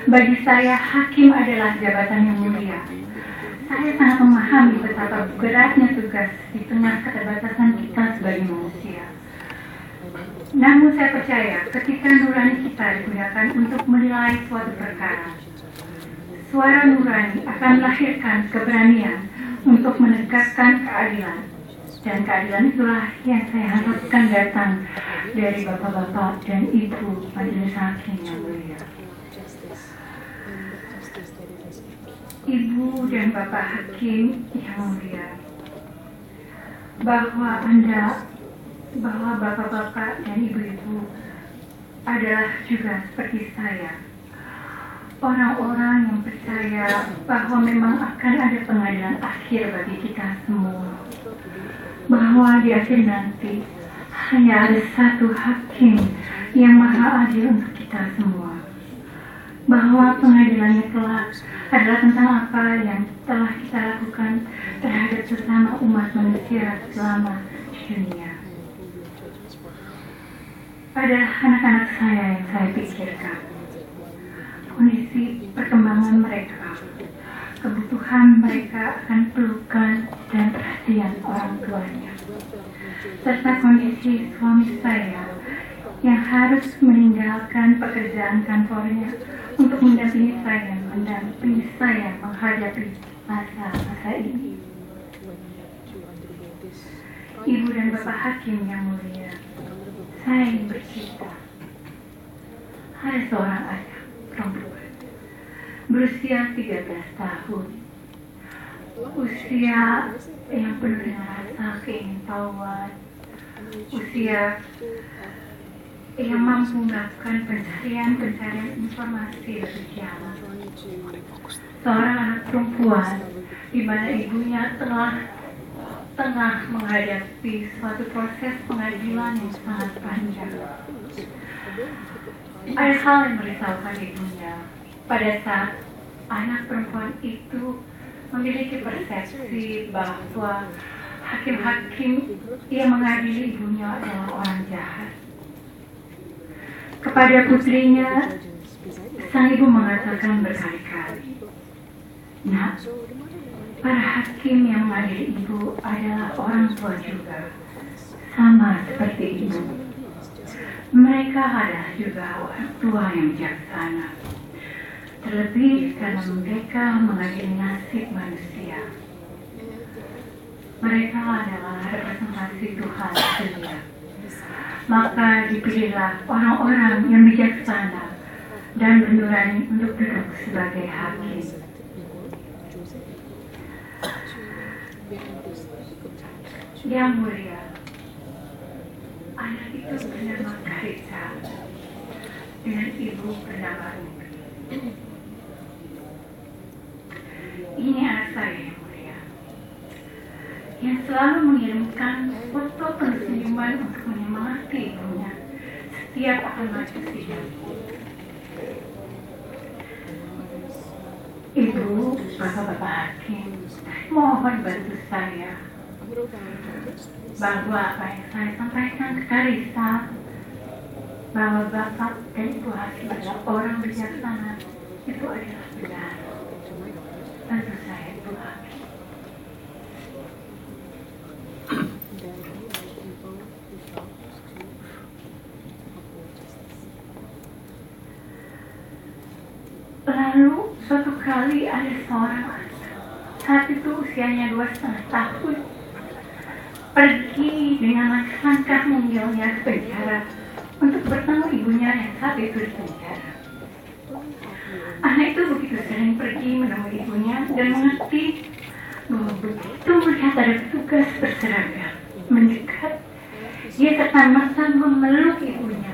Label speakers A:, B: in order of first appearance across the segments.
A: Bagi saya, hakim adalah jabatan yang mulia. Saya sangat memahami betapa beratnya tugas di tengah keterbatasan kita sebagai manusia. Namun saya percaya ketika nurani kita digunakan untuk menilai suatu perkara, suara nurani akan melahirkan keberanian untuk menegakkan keadilan. Dan keadilan itulah yang saya harapkan datang dari bapak-bapak dan ibu majelis hakim yang mulia. Ibu dan bapak hakim yang mulia, bahwa bapak-bapak dan ibu-ibu adalah juga seperti saya, orang-orang yang percaya bahwa memang akan ada pengadilan akhir bagi kita semua, bahwa di akhir nanti hanya ada satu hakim yang maha adil untuk kita semua, bahwa pengadilannya kelak adalah tentang apa yang telah kita lakukan terhadap sesama umat manusia selama di dunia. Pada anak-anak saya yang saya pikirkan, kondisi perkembangan mereka, kebutuhan mereka akan pelukan dan perhatian orang tuanya, serta kondisi suami saya yang harus meninggalkan pekerjaan kantornya untuk mendampingi saya menghadapi masa-masa ini. Ibu dan bapak hakim yang mulia, saya ingin bercerita. Ada seorang anak perempuan berusia 13 tahun, usia yang penuh dengan rasa keingintahuan, usia yang mampu melakukan pencarian informasi lebih jauh. Seorang anak perempuan di mana ibunya tengah menghadapi suatu proses pengadilan yang sangat panjang. Ada hal yang merisaukan ibunya pada saat anak perempuan itu memiliki persepsi bahwa hakim-hakim yang mengadili ibunya adalah orang jahat. Kepada putrinya, sang ibu mengatakan berkali-kali, "Nak, para hakim yang mengadili ibu adalah orang tua juga, sama seperti ibu. Mereka adalah juga orang tua yang bijaksana, terlebih karena mereka mengadili nasib manusia. Mereka adalah representasi Tuhan sendiri. Maka dipilihlah orang-orang yang bijaksana dan bernurani untuk duduk sebagai hakim." Yang mulia, anak itu bernama Karisa dengan ibu bernama Ruby. Ini anak saya yang mulia, yang selalu mengirimkan foto penuh senyuman untuk menyemangati ibunya setiap akan maju sidang. Ibu, bapak-bapak hakim, mohon bantu saya bahwa apa yang saya sampaikan ke Karisa, bahwa bapak dan ibu hakim adalah orang bijaksana, itu adalah benar. Tentu saya ibu hakim. Lalu suatu kali ada seorang anak, saat itu usianya 2,5 tahun, pergi dengan langkah mungilnya ke penjara untuk bertemu ibunya yang saat itu di penjara. Anak itu begitu sering pergi menemui ibunya dan mengerti bahwa begitu melihat ada petugas berseragam mendekat, dia serta-merta memeluk ibunya.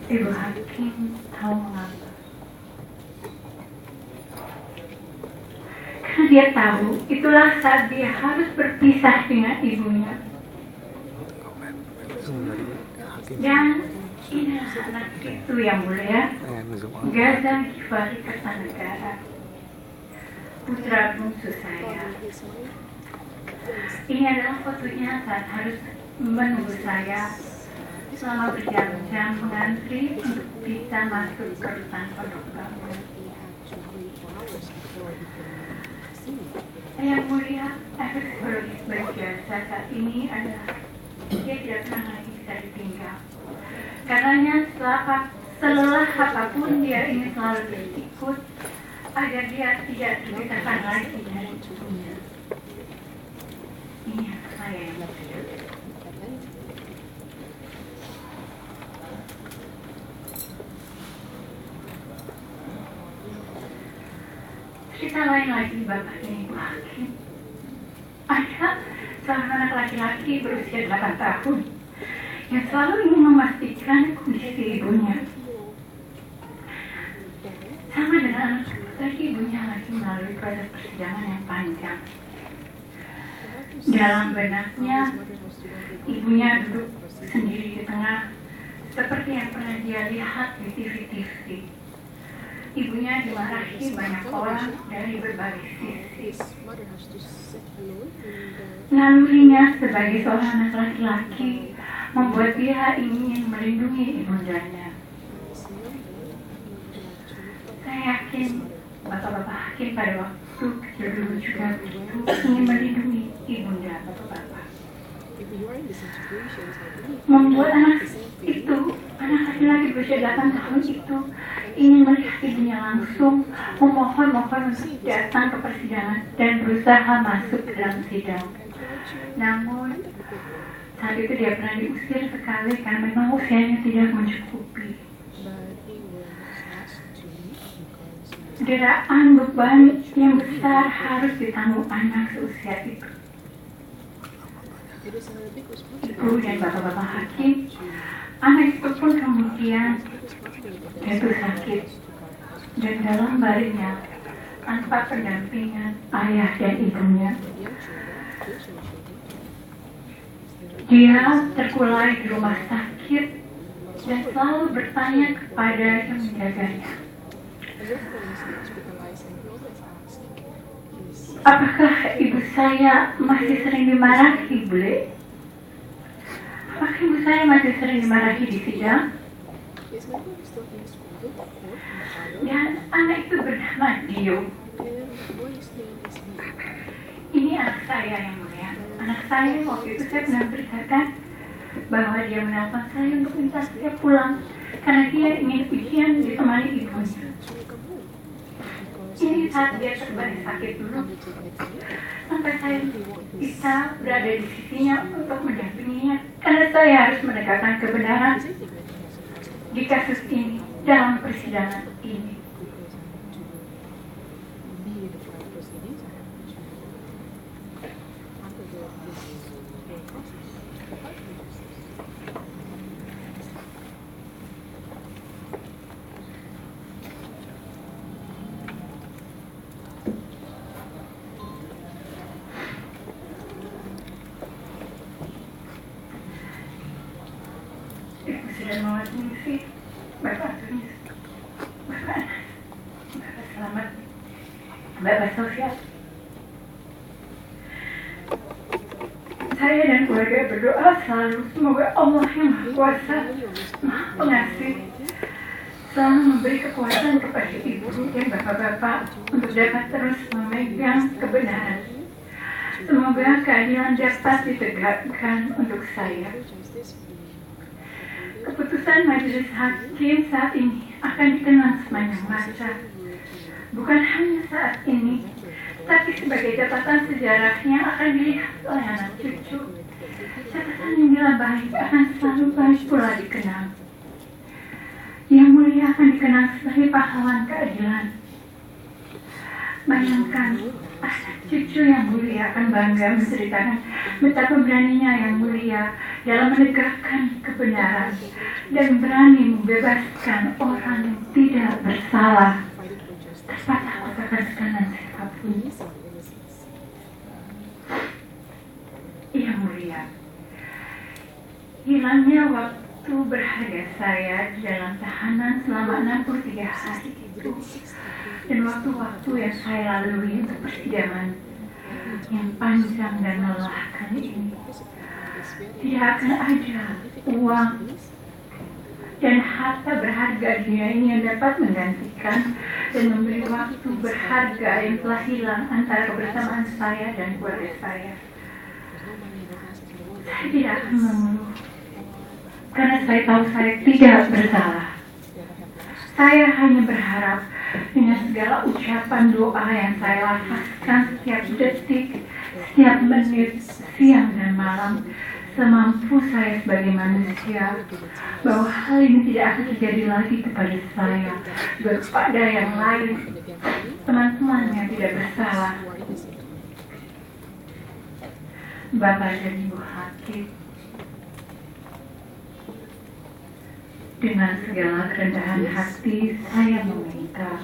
A: Ibu hakim tahu mengapa. Karena dia tahu itulah saat dia harus berpisah dengan ibunya. Dan inilah anak itu yang mulia, Gaza Gifari Kertanegara, putra bungsu saya. Ini adalah fotonya saat harus menunggu saya selama berjam-jam mengantri untuk bisa masuk ke rutan pondok bangun. Yang mulia, efek psikologis bagi jasa saat ini adalah dia tidak pernah lagi bisa ditinggal. Karenanya selelah apapun dia ingin selalu berikut agar dia tidak terpisahkan lagi dari ibunya. Ini saya yang berkata. Cerita lain lagi bapak dan ibu hakim. Ada seorang anak laki-laki berusia 8 tahun yang selalu ingin memastikan kondisi ibunya. Sama dengan anak tadi, ibunya lagi melalui proses persidangan yang panjang. Dalam benaknya, ibunya duduk sendiri di tengah, seperti yang pernah dia lihat di TV-TV. Ibunya dimarahi banyak orang dari berbagai sisi. Nalurinya sebagai seorang anak laki-laki membuat dia ingin melindungi ibundanya. Saya yakin bapak-bapak hakim pada waktu kecil dulu juga begitu ingin melindungi ibunda bapak-bapak. Membuat anak laki-laki berusia 8 tahun itu ingin melihat ibunya langsung, memohon untuk datang ke persidangan dan berusaha masuk ke dalam sidang. Namun saat itu dia pernah diusir sekali karena memang usianya tidak mencukupi. Deraan beban yang besar harus ditanggung anak seusia itu. Ibu dan bapak-bapak hakim, anak itu pun kemudian jatuh sakit dan dalam baringnya tanpa pendampingan ayah dan ibunya. Dia terkulai di rumah sakit dan selalu bertanya kepada yang menjaganya, apakah ibu saya masih sering dimarahi, Bule? Apakah ibu saya masih sering dimarahi di sidang? Dan anak itu bernama Dio. Ini anak saya yang mulia. Anak saya waktu itu saya pernah beritakan bahwa dia menelpon saya untuk minta saya pulang karena dia ingin ujian ditemani ibunya. Ini saat dia terbalik sakit dulu, sampai saya bisa berada di sisinya untuk mendampinginya karena saya harus menegakkan kebenaran di kasus ini dalam persidangan ini. Sudah mau mengisi Bapak tulis, Bapak selamat, Bapak Sofia. Saya dan keluarga berdoa selalu semoga Allah yang Maha Kuasa, Maha Pengasih, selalu memberi kekuatan kepada ibu dan bapak-bapak untuk dapat terus memegang kebenaran. Semoga keadilan dapat ditegakkan untuk saya. Keputusan majelis hakim saat ini akan dikenang sepanjang masa. Bukan hanya saat ini, tapi sebagai catatan sejarah yang akan dilihat oleh anak cucu. Catatan yang bila baik akan selalu baik pula dikenang. Yang mulia akan dikenang sebagai pahlawan keadilan. Bayangkan, anak cucu yang mulia akan bangga menceritakan betapa beraninya yang mulia dalam menegakkan kebenaran dan berani membebaskan orang yang tidak bersalah tanpa takut akan tekanan siapapun. Yang mulia, hilangnya waktu berharga saya di dalam tahanan selama 63 hari itu dan waktu-waktu yang saya lalui untuk persidangan yang panjang dan melelahkan ini tidak akan ada uang dan harta berharga dunia ini yang dapat menggantikan dan memberi waktu berharga yang telah hilang antara kebersamaan saya dan keluarga saya. Saya tidak akan mengeluh, karena saya tahu saya tidak bersalah. Saya hanya berharap dengan segala ucapan doa yang saya lafazkan setiap detik, setiap menit, siang dan malam, semampu saya sebagai manusia, bahwa hal ini tidak akan terjadi lagi kepada saya, kepada yang lain, teman-teman yang tidak bersalah. Bapak dan Ibu Hakim, dengan segala kerendahan hati saya meminta,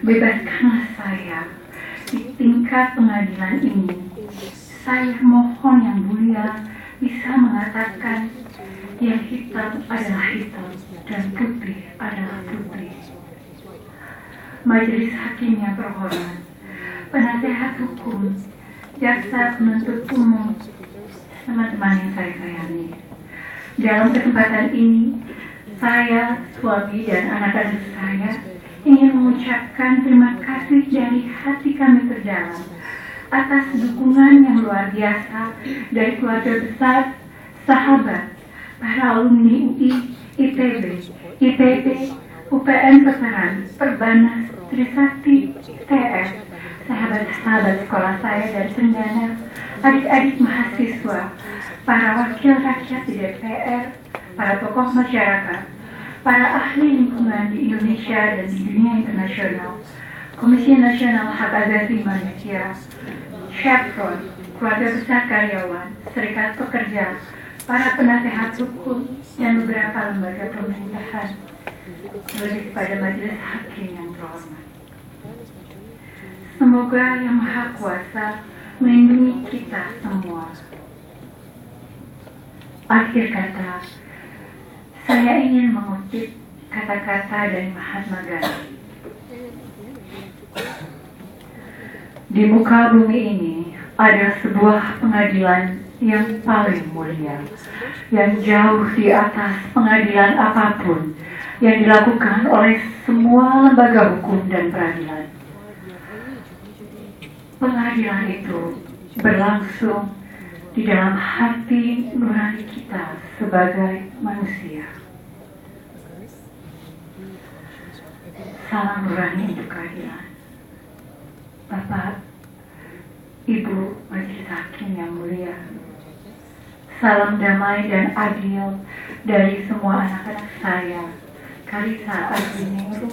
A: bebaskanlah saya di tingkat pengadilan ini. Saya mohon yang mulia bisa mengatakan yang hitam adalah hitam dan putih adalah putih. Majelis hakim yang terhormat, penasehat hukum, jaksa penuntut umum, teman-teman yang saya sayangi, dalam kesempatan ini saya, suami dan anak-anak saya ingin mengucapkan terima kasih dari hati kami terdalam atas dukungan yang luar biasa dari keluarga besar, sahabat, para alumni UI, ITB, IPB, UPN Veteran, Perbanas, Trisakti, TF, sahabat-sahabat sekolah saya dan Cendana, adik-adik mahasiswa, para wakil rakyat di DPR, para tokoh masyarakat, para ahli lingkungan di Indonesia dan di dunia internasional, Komisi Nasional Hak Asasi Manusia, Chevron, keluarga besar karyawan, serikat pekerja, para penasehat hukum, dan beberapa lembaga pemerintahan, lebih kepada majelis hakim yang terhormat. Semoga Yang Maha Kuasa melindungi kita semua. Akhir kata, saya ingin mengutip kata-kata dari Mahatma Gandhi. Di muka bumi ini ada sebuah pengadilan yang paling mulia, yang jauh di atas pengadilan apapun yang dilakukan oleh semua lembaga hukum dan peradilan. Pengadilan itu berlangsung di dalam hati nurani kita sebagai manusia. Salam nurani untuk keadilan. Bapak, Ibu Majelis Hakim yang mulia, salam damai dan adil dari semua anak-anak saya, Kalisa Arvinero,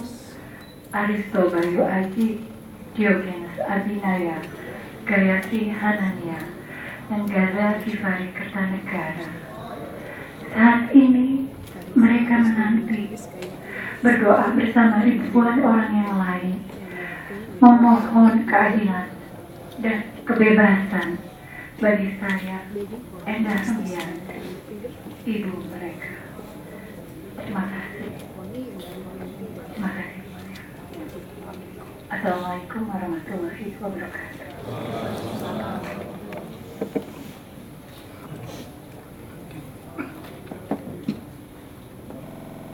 A: Aristo Bayu Aji, Diogenes Abinaya, Gayatri Hanania, dan Gaza Kifari Kertanegara. Saat ini mereka menanti, berdoa bersama ribuan orang yang lain, memohon keadilan dan kebebasan bagi saya, Endah Sumiyanti, ibu mereka. Terima kasih. Terima kasih. Assalamualaikum warahmatullahi wabarakatuh.